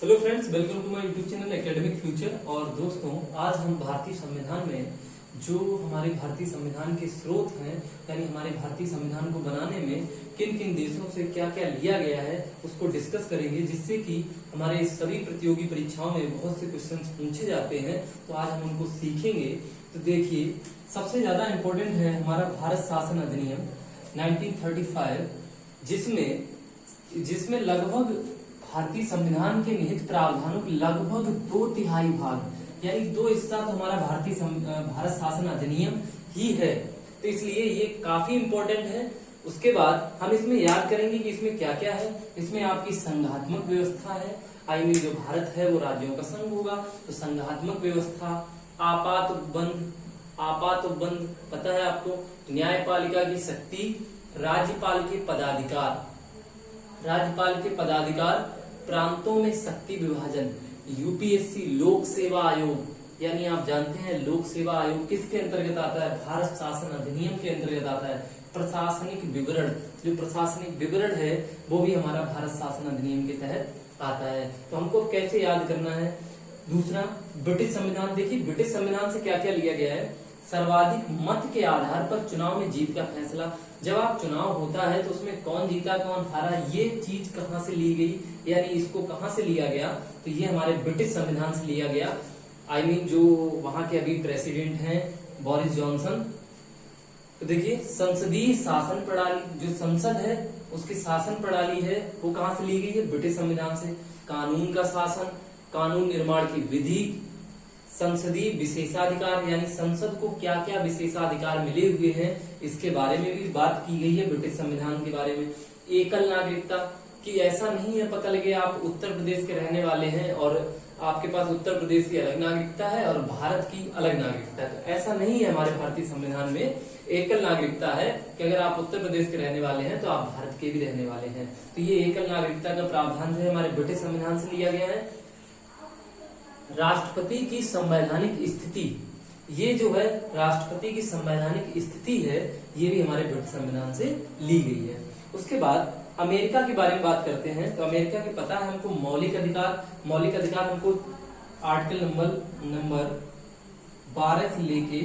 Hello friends, welcome to my YouTube channel academic future. और दोस्तों, आज हम भारतीय संविधान में जो हमारे भारतीय संविधान के स्रोत हैं, यानी हमारे भारतीय संविधान को बनाने में किन किन देशों से क्या क्या लिया गया है उसको डिस्कस करेंगे, जिससे कि हमारे सभी प्रतियोगी परीक्षाओं में बहुत से क्वेश्चंस पूछे जाते हैं। तो आज हम उनको सीखेंगे। तो देखिए, सबसे ज्यादा इम्पोर्टेंट है हमारा भारत शासन अधिनियम 1935, जिसमें लगभग भारतीय संविधान के निहित प्रावधानों के लगभग 2/3 भाग यानी 2 हिस्सा तो हमारा भारत शासन अधिनियम ही है। तो इसलिए ये काफी इंपॉर्टेंट है। उसके बाद हम इसमें याद करेंगे कि इसमें क्या क्या है। इसमें आपकी संघात्मक व्यवस्था है, आई मीन जो भारत है वो राज्यों का संघ होगा, तो संघात्मक व्यवस्था, आपात उपबंध पता है आपको, न्यायपालिका की शक्ति, राज्यपाल के पदाधिकार, प्रांतों में शक्ति विभाजन, यूपीएससी लोक सेवा आयोग, यानी आप जानते हैं लोक सेवा आयोग किसके अंतर्गत आता है, भारत शासन अधिनियम के अंतर्गत आता है। प्रशासनिक विवरण, जो प्रशासनिक विवरण है वो भी हमारा भारत शासन अधिनियम के तहत आता है। तो हमको कैसे याद करना है। दूसरा, ब्रिटिश संविधान। देखिए, ब्रिटिश संविधान से क्या क्या लिया गया है। सर्वाधिक मत के आधार पर चुनाव में जीत का फैसला। जब आप चुनाव होता है तो उसमें कौन जीता कौन हारा, ये चीज कहां से ली गई, यानी इसको कहां से लिया गया, तो ये हमारे ब्रिटिश संविधान से लिया गया। आई मीन जो वहां के अभी प्रेसिडेंट हैं बोरिस जॉनसन। तो देखिए, संसदीय शासन प्रणाली, जो संसद है उसकी शासन प्रणाली है वो कहां से ली गई है, ब्रिटिश संविधान से। कानून का शासन, कानून निर्माण की विधि, संसदीय विशेषाधिकार, यानी संसद को क्या क्या विशेषाधिकार मिले हुए हैं इसके बारे में भी बात की गई है ब्रिटिश संविधान के बारे में। एकल नागरिकता, कि ऐसा नहीं है पता लगे आप उत्तर प्रदेश के रहने वाले हैं और आपके पास उत्तर प्रदेश की अलग नागरिकता है और भारत की अलग नागरिकता है, तो ऐसा नहीं है। हमारे भारतीय संविधान में एकल नागरिकता है कि अगर आप उत्तर प्रदेश के रहने वाले हैं तो आप भारत के भी रहने वाले हैं। तो ये एकल नागरिकता का प्रावधान जो है हमारे ब्रिटिश संविधान से लिया गया है। राष्ट्रपति की संवैधानिक स्थिति, ये जो है राष्ट्रपति की संवैधानिक स्थिति है, ये भी हमारे ब्रिटिश संविधान से ली गई है। उसके बाद अमेरिका के बारे में बात करते हैं। तो अमेरिका के पता है हमको मौलिक अधिकार हमको आर्टिकल नंबर 12 से लेके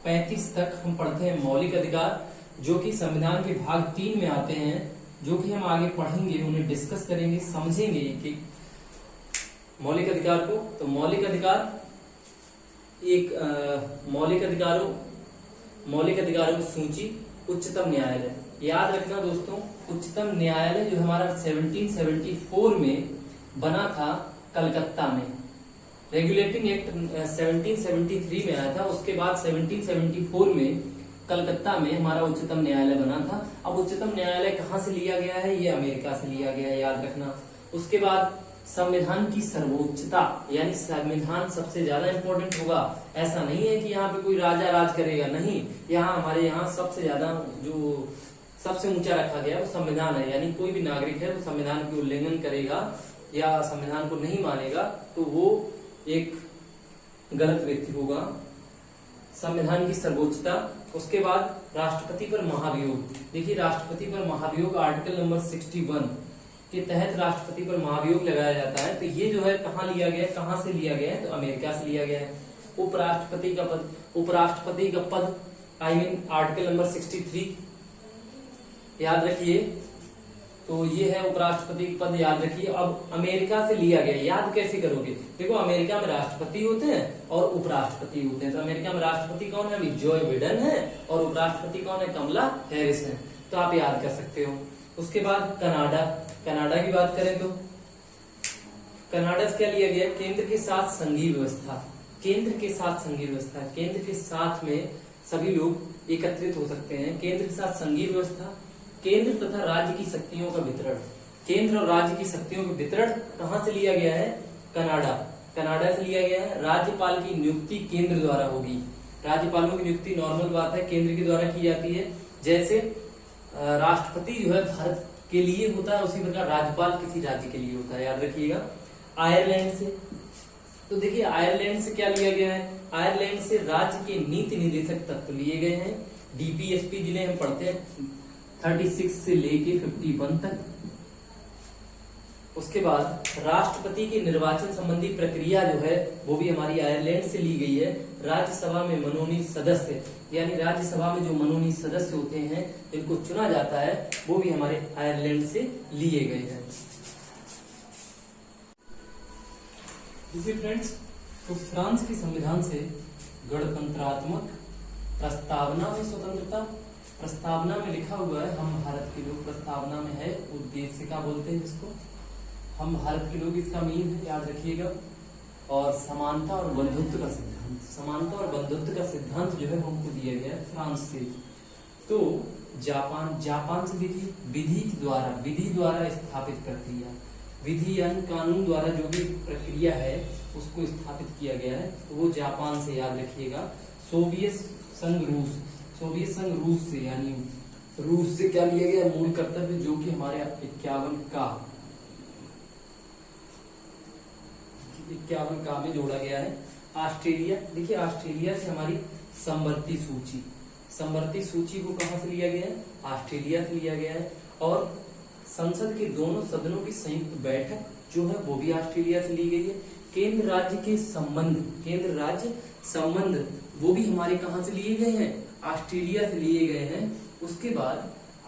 35 तक हम पढ़ते हैं मौलिक अधिकार, जो कि संविधान के भाग 3 में आते हैं, जो कि हम आगे पढ़ेंगे, उन्हें डिस्कस करेंगे, समझेंगे कि मौलिक अधिकार को। तो मौलिक अधिकार मौलिक अधिकारों की सूची, उच्चतम न्यायालय। याद रखना दोस्तों, उच्चतम न्यायालय जो हमारा 1774 में बना था कलकत्ता में। रेगुलेटिंग एक्ट 1773 में आया था, उसके बाद 1774 में कलकत्ता में हमारा उच्चतम न्यायालय बना था। अब उच्चतम न्यायालय कहां से लिया गया है, ये अमेरिका से लिया गया है, याद रखना। उसके बाद संविधान की सर्वोच्चता, यानी संविधान सबसे ज्यादा इंपॉर्टेंट होगा। ऐसा नहीं है कि यहाँ पे कोई राजा राज करेगा, नहीं, यहाँ हमारे यहाँ सबसे ज्यादा जो सबसे ऊंचा रखा गया वो संविधान है। यानी कोई भी नागरिक है वो संविधान की उल्लंघन करेगा या संविधान को नहीं मानेगा तो वो एक गलत व्यक्ति होगा। संविधान की सर्वोच्चता। उसके बाद राष्ट्रपति पर महाभियोग। देखिए, राष्ट्रपति पर महाभियोग आर्टिकल नंबर 61 के तहत राष्ट्रपति पर महाभियोग लगाया जाता है। तो ये जो है कहाँ लिया गया है, कहाँ से लिया गया है, तो अमेरिका से लिया गया है। उपराष्ट्रपति का पद आई मीन आर्टिकल नंबर 63 याद रखिए। तो ये है उपराष्ट्रपति पद, याद रखिए। अब अमेरिका से लिया गया, याद कैसे करोगे। देखो, अमेरिका में राष्ट्रपति होते हैं और उपराष्ट्रपति होते हैं। तो अमेरिका में राष्ट्रपति कौन है, अभी जो बिडेन है, और उपराष्ट्रपति कौन है, कमला हैरिस है। तो आप याद कर सकते हो। उसके बाद कनाडा की बात करें तो कनाडा से क्या लिया गया, केंद्र के साथ संघीय व्यवस्था। केंद्र के साथ में सभी लोग एकत्रित हो सकते हैं। केंद्र के साथ संघीय व्यवस्था, केंद्र तथा राज्य की शक्तियों का वितरण। केंद्र और राज्य की शक्तियों का वितरण कहां से लिया गया है, कनाडा से लिया गया है। राज्यपाल की नियुक्ति केंद्र द्वारा होगी। राज्यपालों की नियुक्ति नॉर्मल बात है, केंद्र के द्वारा की जाती है। जैसे राष्ट्रपति जो है भारत के लिए होता है, उसी प्रकार राज्यपाल किसी राज्य के लिए होता है, याद रखिएगा। आयरलैंड से, तो देखिए आयरलैंड से क्या लिया गया है, आयरलैंड से राज्य के नीति निदेशक तत्व लिए गए हैं। डीपीएसपी जिन्हें हम पढ़ते हैं 36 से लेके 51 तक। उसके बाद राष्ट्रपति के निर्वाचन संबंधी प्रक्रिया जो है वो भी हमारी आयरलैंड से ली गई है। राज्यसभा में मनोनीत सदस्य, यानी राज्यसभा में जो मनोनीत सदस्य होते हैं जिनको चुना जाता है वो भी हमारे आयरलैंड से लिए गए हैं। फ्रेंड्स, तो फ्रांस के संविधान से गणतंत्रात्मक प्रस्तावना में स्वतंत्रता, प्रस्तावना में लिखा हुआ है हम भारत के लोग, प्रस्तावना में है उद्देशिका बोलते हैं जिसको, हम भारत के लोग इसका मीन है, याद रखिएगा। और समानता और बंधुत्व का सिद्धांत, समानता और बंधुत्व का सिद्धांत जो है वो हमको दिया गया है फ्रांस से। तो जापान से देखिए विधि द्वारा स्थापित प्रक्रिया, विधि यानी कानून द्वारा जो भी प्रक्रिया है उसको स्थापित किया गया है, तो वो जापान से, याद रखिएगा। सोवियत संघ रूस से, यानी रूस से क्या लिया गया, मूल कर्तव्य, जो कि हमारे 51 का में जोड़ा गया है। ऑस्ट्रेलिया, देखिए ऑस्ट्रेलिया से हमारी समवर्ती सूची को कहां से लिया गया है, ऑस्ट्रेलिया से लिया गया है। और संसद के दोनों सदनों की संयुक्त बैठक जो है वो भी ऑस्ट्रेलिया से ली गई है। केंद्र राज्य संबंध वो भी हमारे कहां से लिए गए हैं, ऑस्ट्रेलिया से लिए गए हैं। उसके बाद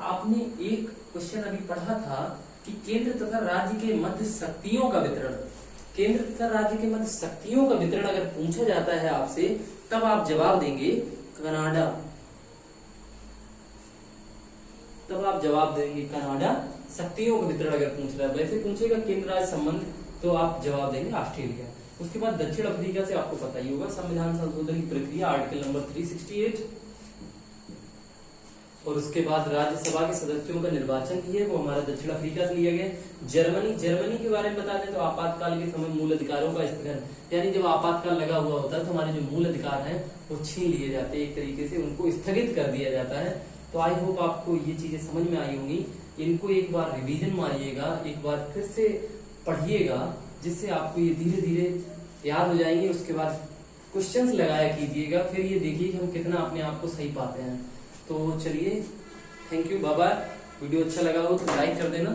आपने एक क्वेश्चन अभी पढ़ा था कि केंद्र तथा राज्य के मध्य शक्तियों का वितरण, केंद्र तथा राज्य के मध्य शक्तियों का वितरण अगर पूछा जाता है आपसे, तब आप जवाब देंगे कनाडा, शक्तियों का वितरण अगर पूछ रहा है। वैसे पूछेगा केंद्र राज्य संबंध तो आप जवाब देंगे ऑस्ट्रेलिया। उसके बाद दक्षिण अफ्रीका से आपको पता ही होगा, संविधान संशोधन की प्रक्रिया आर्टिकल नंबर 368। और उसके बाद राज्यसभा के सदस्यों का निर्वाचन किया वो हमारा दक्षिण अफ्रीका से लिया गया। जर्मनी के बारे में बता दें तो आपातकाल के समय मूल अधिकारों का स्थगन, यानी जब आपातकाल लगा हुआ होता है तो हमारे जो मूल अधिकार हैं वो छीन लिए जाते हैं, एक तरीके से उनको स्थगित कर दिया जाता है। तो आई होप आपको ये चीजें समझ में आई होंगी। इनको एक बार रिवीजन मारिएगा, एक बार फिर से पढ़िएगा, जिससे आपको ये धीरे धीरे याद हो जाएंगे। उसके बाद क्वेश्चंस लगाया कीजिएगा, फिर ये देखिए कि हम कितना अपने आप को सही पाते हैं। तो चलिए, thank you, bye bye. Video अच्छा लगा हो तो लाइक कर देना।